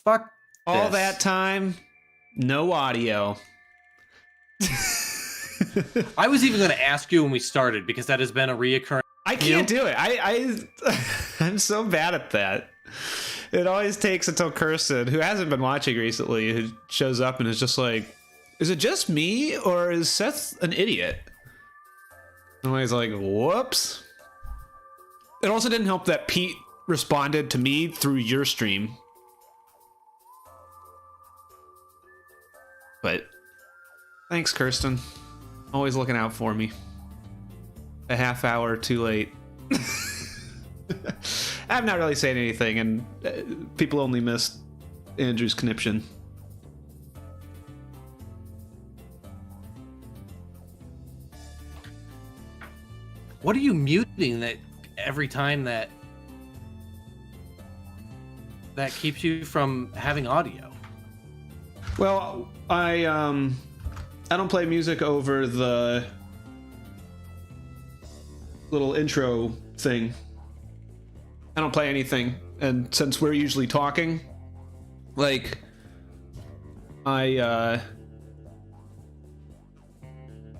Fuck All this. that time, no audio. I was even going to ask you when we started because that has been a reoccurring. I can't do it. I'm so bad at that. It always takes until Kirsten, who hasn't been watching recently, who shows up and is just like, is it just me or is Seth an idiot? And he's like, whoops. It also didn't help that Pete responded to me through your stream. But thanks, Kirsten. Always looking out for me. A half hour too late. I'm not really saying anything, and people only missed Andrew's conniption. What are you muting that every time that keeps you from having audio? Well, I don't play music over the little intro thing. I don't play anything, and since we're usually talking, like, I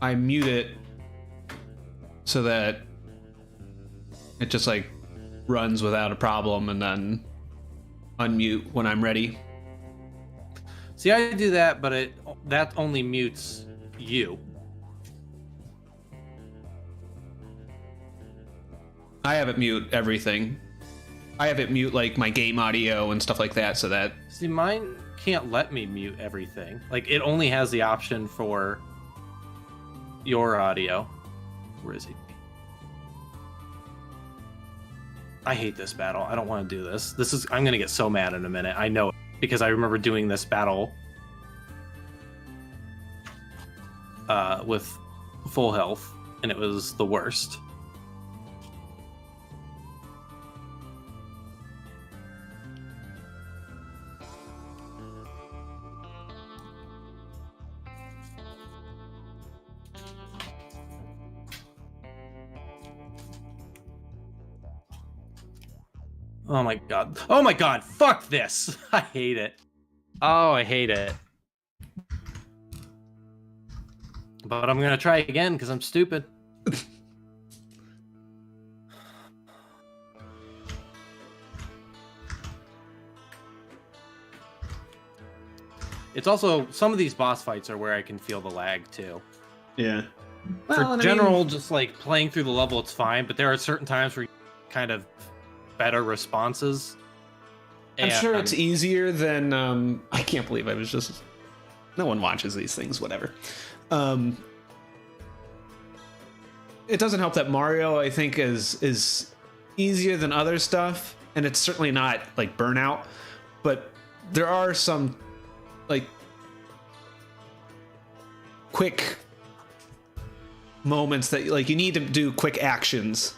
mute it so that it just like runs without a problem, and then unmute when I'm ready. See, I do that, but that only mutes you. I have it mute everything. I have it mute like my game audio and stuff like that, so that... See, mine can't let me mute everything. Like, it only has the option for your audio. Where is he? I hate this battle. I don't want to do this. I'm going to get so mad in a minute. I know it, because I remember doing this battle with full health, and it was the worst. Oh my god. Oh my god. Fuck this. I hate it. Oh, I hate it. But I'm gonna try again because I'm stupid. It's also, some of these boss fights are where I can feel the lag too. Yeah. Well, for general, just like playing through the level, it's fine, but there are certain times where you kind of better responses. I'm sure it's easier than I can't believe I was just... No one watches these things, whatever. It doesn't help that Mario, I think, is easier than other stuff, and it's certainly not like Burnout, but there are some like quick moments that like you need to do quick actions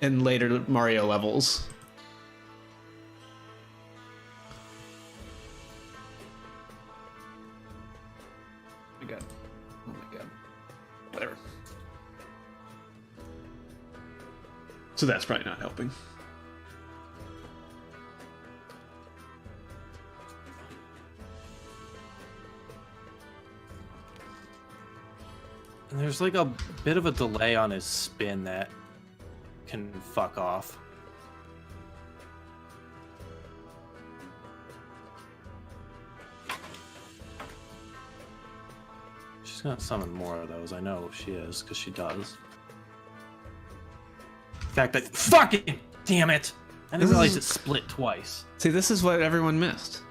in later Mario levels. Oh my god. Oh my god. Whatever. So that's probably not helping. And there's like a bit of a delay on his spin that can fuck off. She's gonna summon more of those. I know she is, because she does. In fact, fucking damn it! I didn't realize it split twice. See, this is what everyone missed.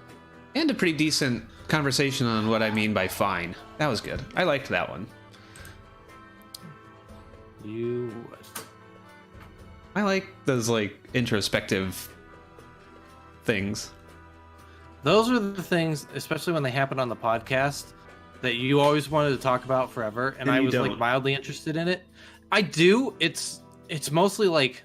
And a pretty decent conversation on what I mean by fine. That was good. I liked that one. You would. I like those like introspective things. Those are the things, especially when they happen on the podcast, that you always wanted to talk about forever, and I was like mildly interested in it. I do. It's mostly like,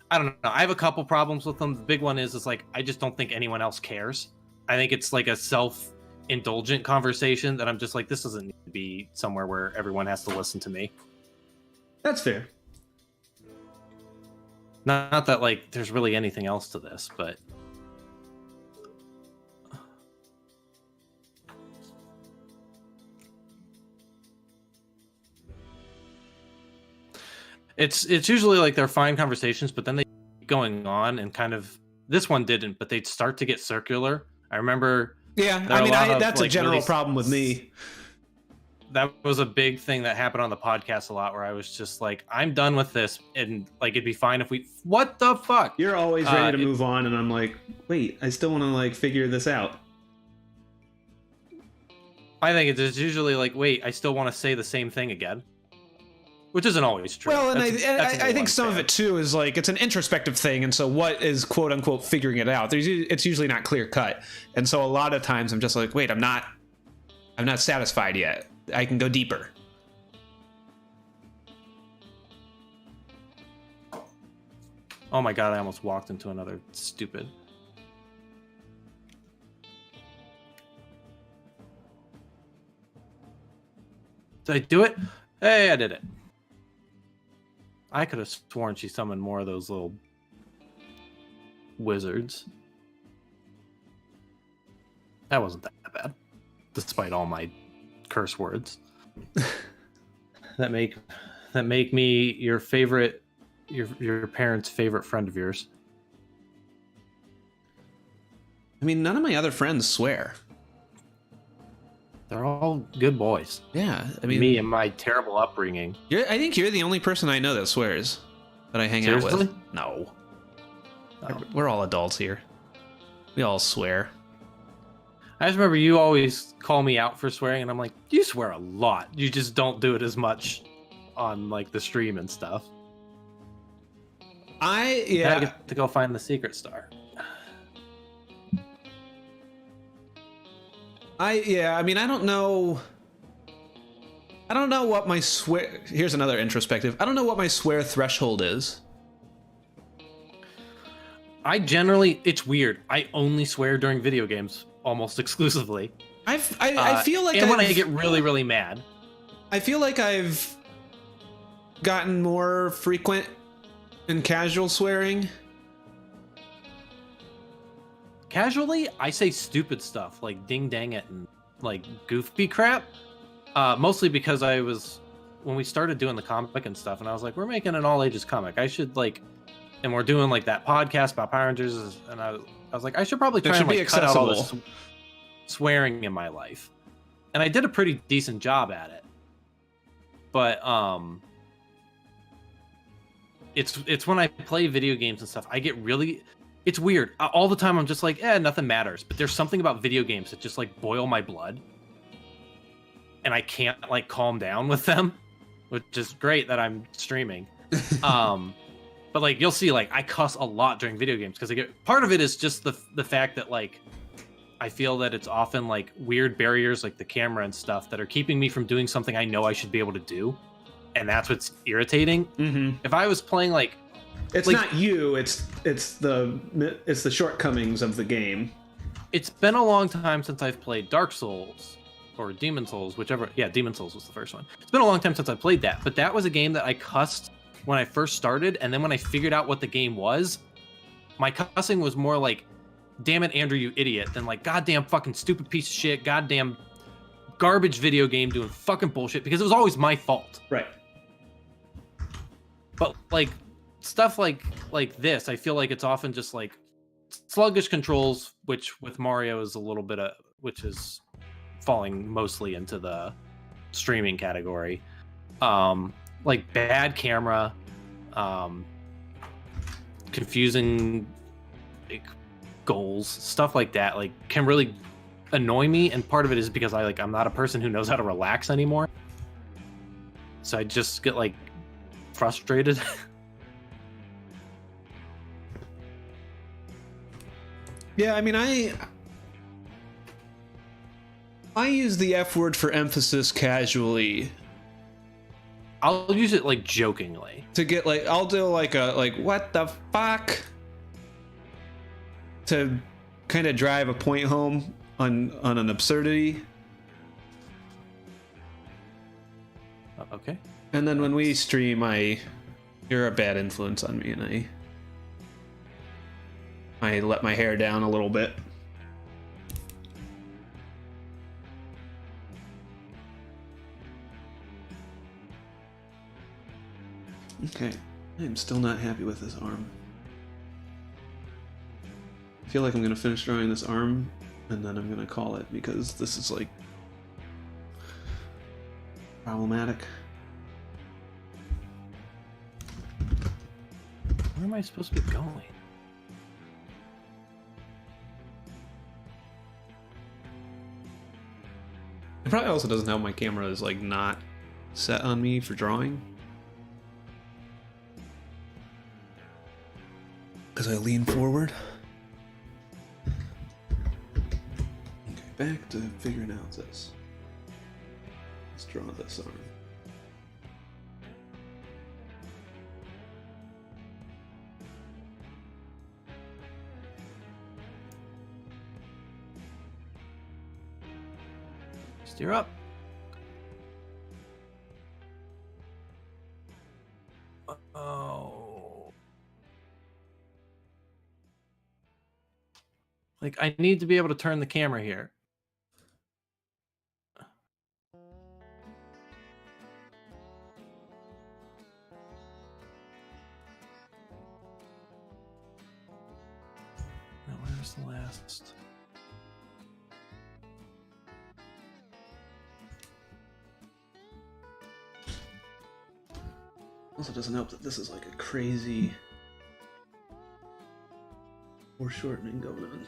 I don't know. I have a couple problems with them. The big one is like I just don't think anyone else cares. I think it's like a self-indulgent conversation that I'm just like, this doesn't need to be somewhere where everyone has to listen to me. That's fair. Not that like there's really anything else to this, but It's usually like they're fine conversations, but then they keep going on and kind of this one didn't, but they'd start to get circular. I remember. Yeah, I mean, that's a general problem with me. That was a big thing that happened on the podcast a lot, where I was just like, I'm done with this, and like it'd be fine if we. What the fuck? You're always ready to move on, and I'm like, wait, I still want to like figure this out. I think it's usually like, wait, I still want to say the same thing again, which isn't always true. Well, and I think some of it too is like it's an introspective thing, and so what is quote unquote figuring it out? It's usually not clear cut, and so a lot of times I'm just like, wait, I'm not satisfied yet. I can go deeper. Oh my god, I almost walked into another stupid. Did I do it? Hey, I did it. I could have sworn she summoned more of those little wizards. That wasn't that bad, despite all my curse words that make me your favorite, your parents' favorite friend of yours. I mean, none of my other friends swear. They're all good boys. Yeah, I mean, me and my terrible upbringing. I think you're the only person I know that swears that I hang out with. No, we're all adults here. We all swear. I just remember you always call me out for swearing, and I'm like, you swear a lot. You just don't do it as much on like the stream and stuff. I get to go find the secret star. I mean, I don't know what my swear. Here's another introspective. I don't know what my swear threshold is. It's weird. I only swear during video games almost exclusively. I feel like, and when I get really, really mad, I feel like I've gotten more frequent in casual swearing. Casually, I say stupid stuff like ding dang it and like goofy crap. Mostly because when we started doing the comic and stuff, and I was like, we're making an all ages comic. I should and we're doing like that podcast about Power Rangers, and I was like, I should probably try and cut out all this swearing in my life. And I did a pretty decent job at it. But it's when I play video games and stuff, I get really. It's weird. All the time I'm just like, nothing matters. But there's something about video games that just like boil my blood. And I can't like calm down with them, which is great that I'm streaming. But like you'll see, like I cuss a lot during video games because part of it is just the fact that like I feel that it's often like weird barriers like the camera and stuff that are keeping me from doing something I know I should be able to do. And that's what's irritating. Mm-hmm. If I was playing like it's like, not you, it's the shortcomings of the game. It's been a long time since I've played Dark Souls or Demon Souls, whichever. Yeah, Demon Souls was the first one. It's been a long time since I played that, but that was a game that I cussed when I first started, and then when I figured out what the game was, my cussing was more like, damn it, Andrew, you idiot, than like, goddamn fucking stupid piece of shit, goddamn garbage video game doing fucking bullshit, because it was always my fault. Right. But like stuff like this, I feel like it's often just like sluggish controls, which with Mario is a little bit of, which is falling mostly into the streaming category. Like bad camera, confusing like, goals, stuff like that, like can really annoy me. And part of it is because I'm not a person who knows how to relax anymore. So I just get like frustrated. Yeah, I mean, I use the F word for emphasis casually. I'll use it like jokingly. To get like, I'll do like what the fuck? To kind of drive a point home on an absurdity. Okay. And then when we stream, you're a bad influence on me, and I let my hair down a little bit. Okay, I'm still not happy with this arm. I feel like I'm gonna finish drawing this arm, and then I'm gonna call it, because this is, like, problematic. Where am I supposed to be going? It probably also doesn't help my camera is, like, not set on me for drawing. As I lean forward. Okay, back to figuring out this. Let's draw this arm. Steer up. Oh. Like, I need to be able to turn the camera here. Now, where's the last? Also doesn't help that this is like a crazy foreshortening going on.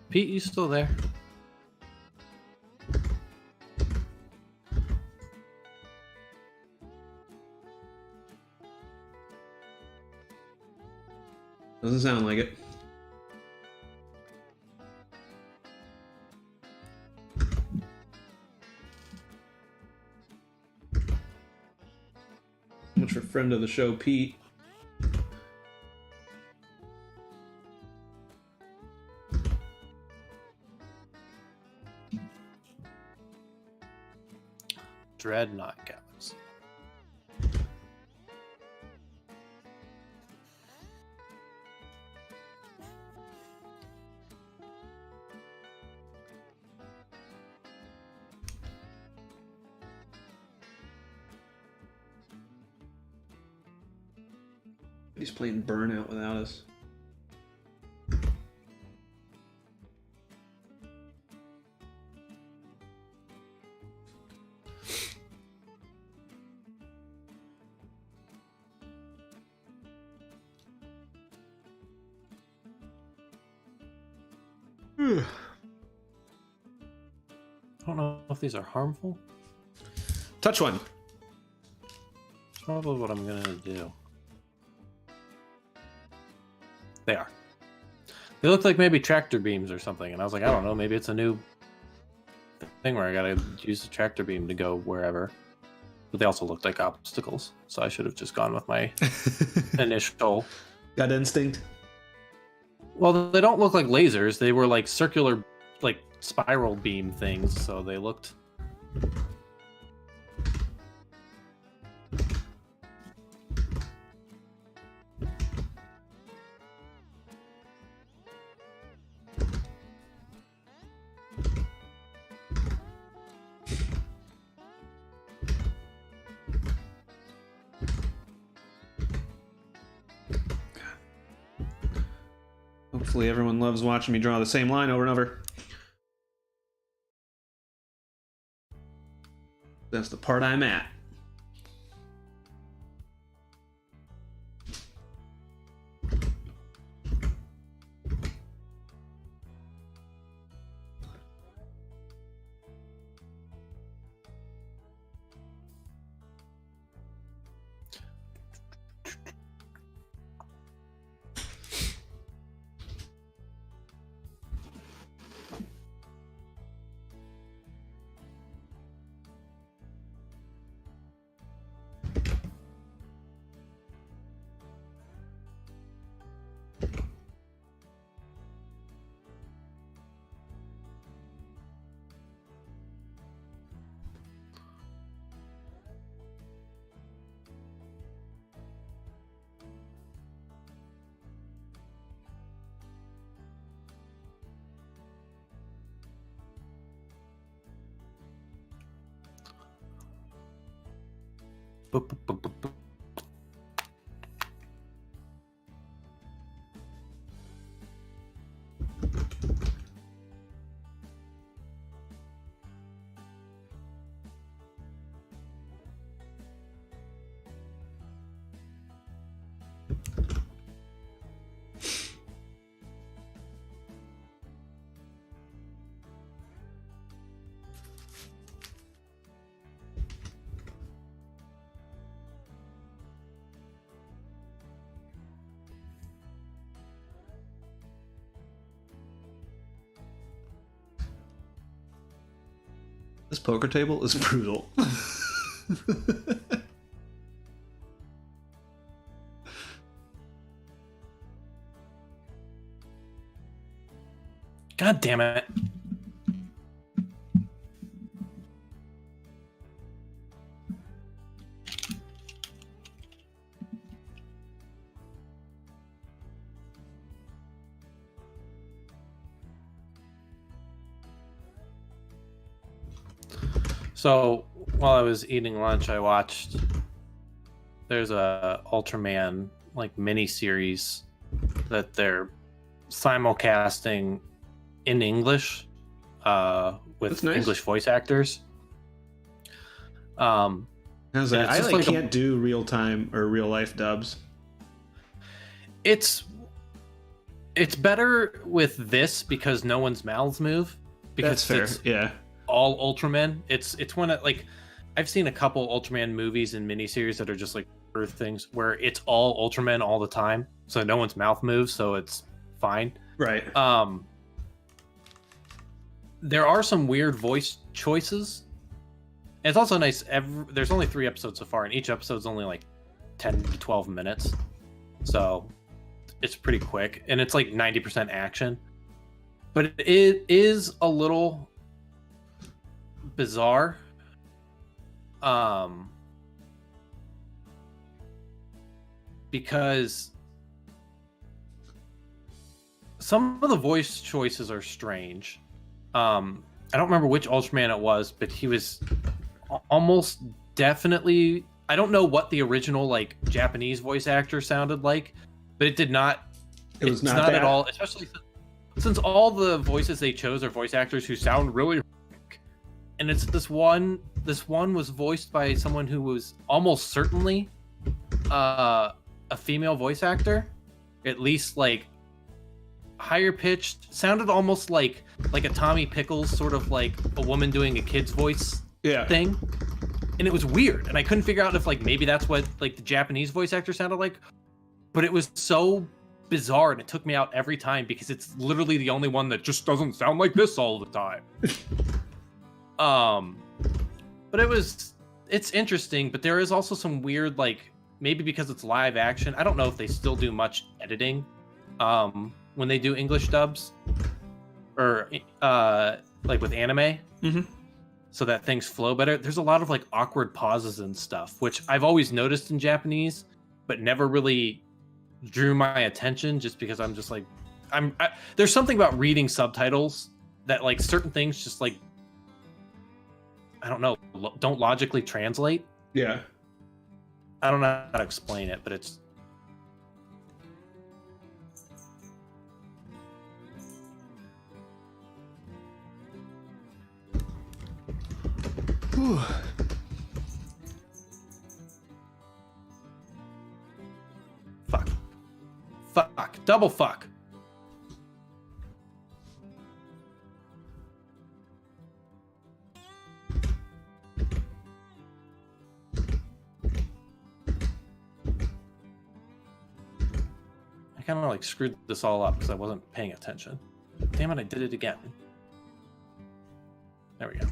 Pete, you still there? Doesn't sound like it. Much for friend of the show, Pete. Dreadnought Galaxy. He's playing Burnout without us. I don't know if these are harmful. Touch one. That's probably what I'm gonna do. They are. They look like maybe tractor beams or something, and I was like, I don't know, maybe it's a new thing where I gotta use the tractor beam to go wherever. But they also looked like obstacles, so I should have just gone with my initial gut instinct. Well, they don't look like lasers. They were like circular, like spiral beam things, so they looked... Hopefully everyone loves watching me draw the same line over and over. That's the part I'm at. Boop, boop, boop, boop, boop. This poker table is brutal. God damn it. So while I was eating lunch, I watched. There's a Ultraman like mini series that they're simulcasting in English with nice. English voice actors. I like can't do real time or real life dubs. It's better with this because no one's mouths move. Because that's fair. Yeah. All Ultraman. It's one of like I've seen a couple Ultraman movies and miniseries that are just like Earth things where it's all Ultraman all the time, so no one's mouth moves, so it's fine. Right. There are some weird voice choices. And it's also nice. There's only 3 episodes so far, and each episode's only like 10 to 12 minutes, so it's pretty quick, and it's like 90% action. But it is a little bizarre. Because some of the voice choices are strange. I don't remember which Ultraman it was, but he was almost definitely. I don't know what the original like Japanese voice actor sounded like, but it did not. It's not at all, especially since all the voices they chose are voice actors who sound really. And it's this one. This one was voiced by someone who was almost certainly a female voice actor, at least like higher pitched. Sounded almost like a Tommy Pickles sort of like a woman doing a kid's voice thing. And it was weird, and I couldn't figure out if like maybe that's what like the Japanese voice actor sounded like. But it was so bizarre, and it took me out every time because it's literally the only one that just doesn't sound like this all the time. But it's interesting, but there is also some weird, like, maybe because it's live action, I don't know if they still do much editing when they do English dubs or like with anime, so that things flow better. There's a lot of like awkward pauses and stuff, which I've always noticed in Japanese, but never really drew my attention, just because I'm just like there's something about reading subtitles that like certain things just like I don't know, don't logically translate. Yeah. I don't know how to explain it, but it's Whew. Fuck. Double fuck. I kind of like screwed this all up because I wasn't paying attention. Damn it, I did it again. There we go.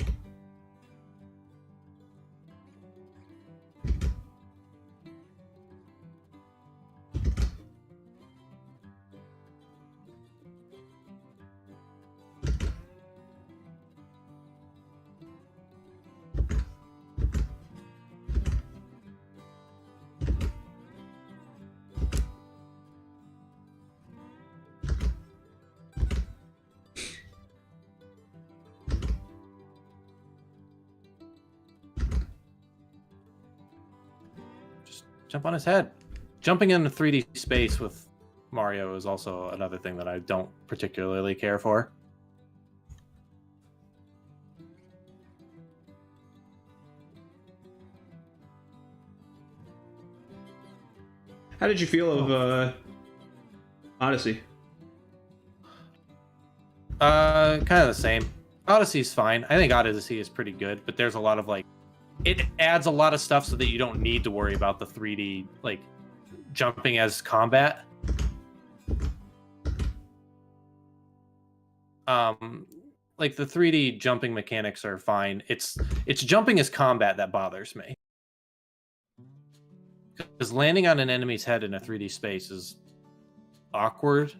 Jump on his head. Jumping into 3D space with Mario is also another thing that I don't particularly care for. How did you feel of Odyssey? Kind of the same. Odyssey's fine. I think Odyssey is pretty good, but there's a lot of like, it adds a lot of stuff so that you don't need to worry about the 3D like jumping as combat. Like the 3D jumping mechanics are fine. It's jumping as combat that bothers me. Because landing on an enemy's head in a 3D space is awkward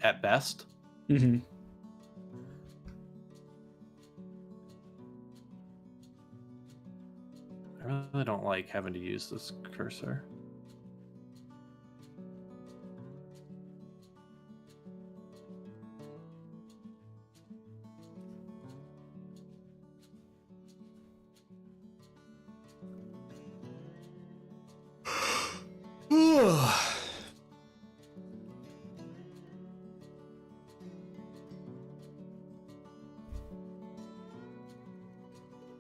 at best. Mm-hmm. I really don't like having to use this cursor.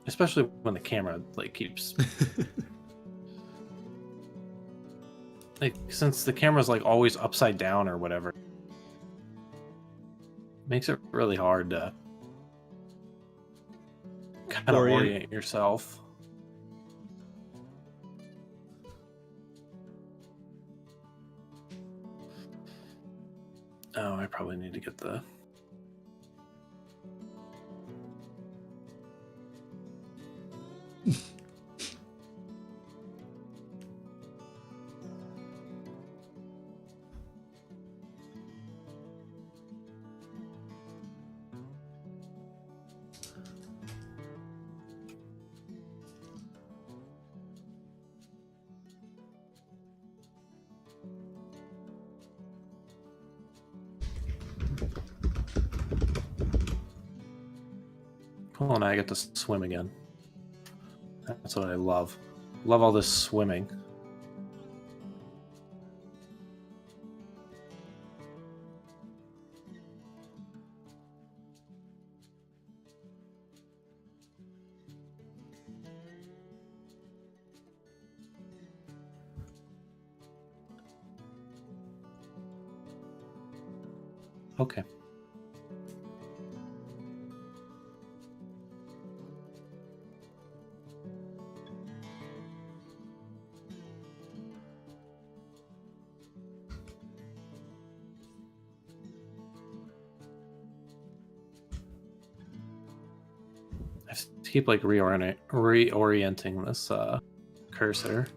Especially when the camera like keeps like, since the camera's like always upside down or whatever, makes it really hard to kind of orient yourself. Oh, I probably need to get the Oh, and I get to swim again. That's what I love. Love all this swimming. Okay. I have to keep like reorienting this cursor.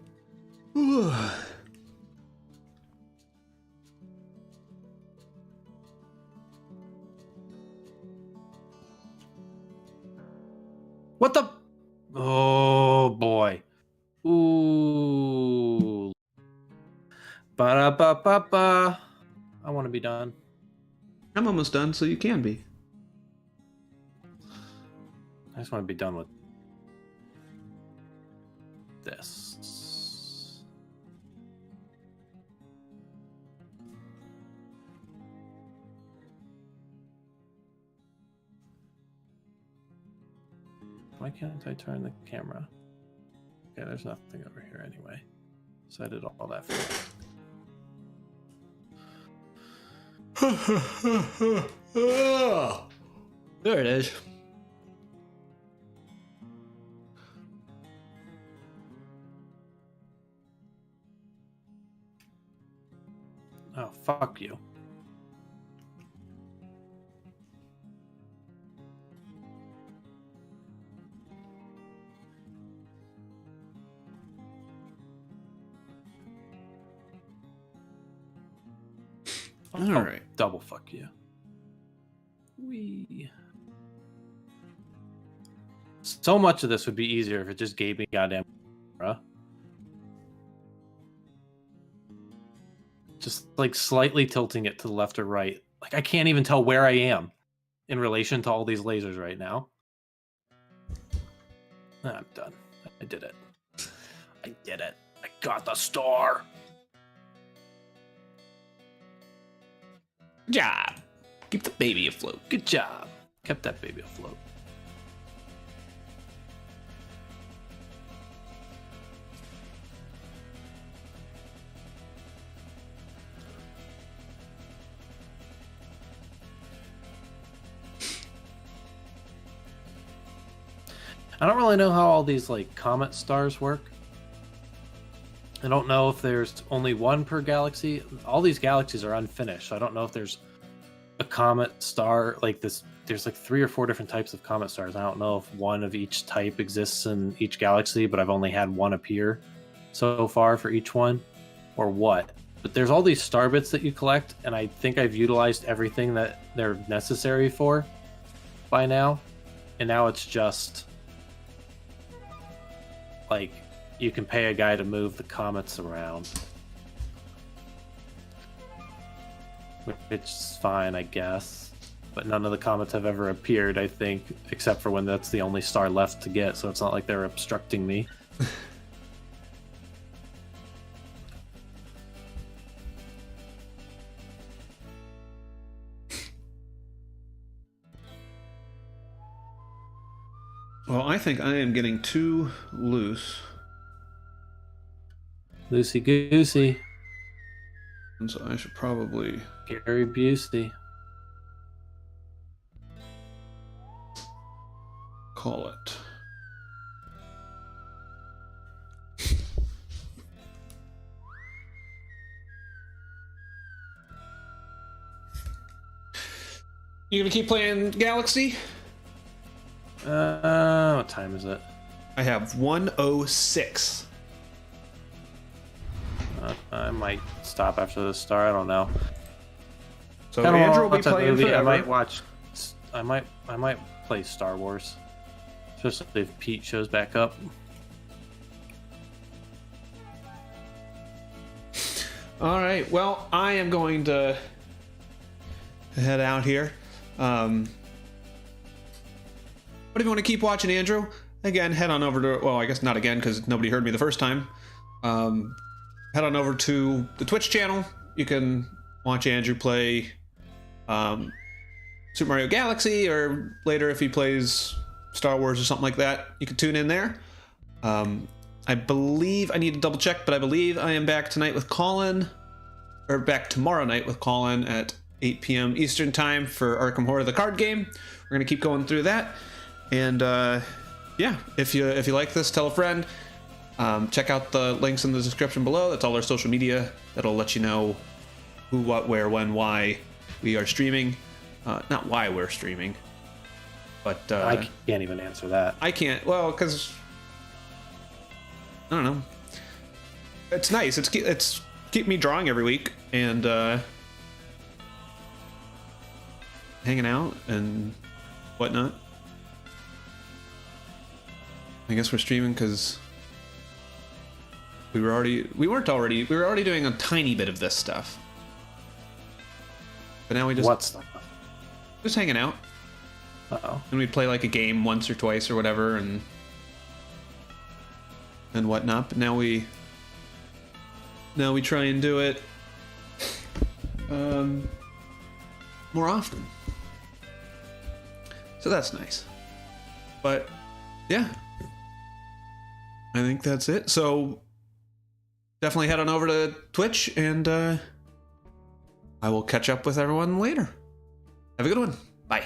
What the? Oh boy. Ooh. Ba-da-ba-ba-ba. I want to be done. I'm almost done, so you can be. I just want to be done with this. Why can't I turn the camera? Okay, there's nothing over here anyway. So I did all that for There it is. Oh, fuck you. All right. Double fuck you. Wee. So much of this would be easier if it just gave me goddamn camera. Just like slightly tilting it to the left or right. Like I can't even tell where I am in relation to all these lasers right now. I'm done. I did it. I did it. I got the star. Good job. Keep the baby afloat. Good job. Kept that baby afloat. I don't really know how all these like comet stars work. I don't know if there's only one per galaxy. All these galaxies are unfinished. So I don't know if there's a comet star like this. There's like 3 or 4 different types of comet stars. I don't know if one of each type exists in each galaxy, but I've only had one appear so far for each one, or what. But there's all these star bits that you collect, and I think I've utilized everything that they're necessary for by now. And now it's just like you can pay a guy to move the comets around, which is fine, I guess. But none of the comets have ever appeared, I think, except for when that's the only star left to get, so it's not like they're obstructing me. Well, I think I am getting too loose. Loosey goosey. And so I should probably... Gary Busey. call it. You gonna keep playing Galaxy? What time is it? I have 1:06. I might stop after the star. I don't know. So Andrew will be playing movie. forever. I might watch. I might play Star Wars, especially if Pete shows back up. All right. Well, I am going to head out here. But if you want to keep watching Andrew, again, head on over to, well, I guess not again because nobody heard me the first time. Head on over to the Twitch channel. You can watch Andrew play Super Mario Galaxy, or later if he plays Star Wars or something like that, you can tune in there. I believe, I need to double check, but I believe I am back tonight with Colin, or back tomorrow night with Colin at 8 p.m. Eastern time for Arkham Horror, the card game. We're going to keep going through that. And yeah, if you like this, tell a friend. Check out the links in the description below. That's all our social media. That'll let you know who, what, where, when, why we are streaming. Not why we're streaming, but I can't even answer that. I can't. Well, because I don't know. It's nice. It's keep me drawing every week and hanging out and whatnot. I guess we're streaming because we were already doing a tiny bit of this stuff, but now we just What stuff? just hanging out. Uh-oh. And we'd play like a game once or twice or whatever and whatnot. But now we try and do it more often. So that's nice. But yeah, I think that's it. So definitely head on over to Twitch, and I will catch up with everyone later. Have a good one. Bye.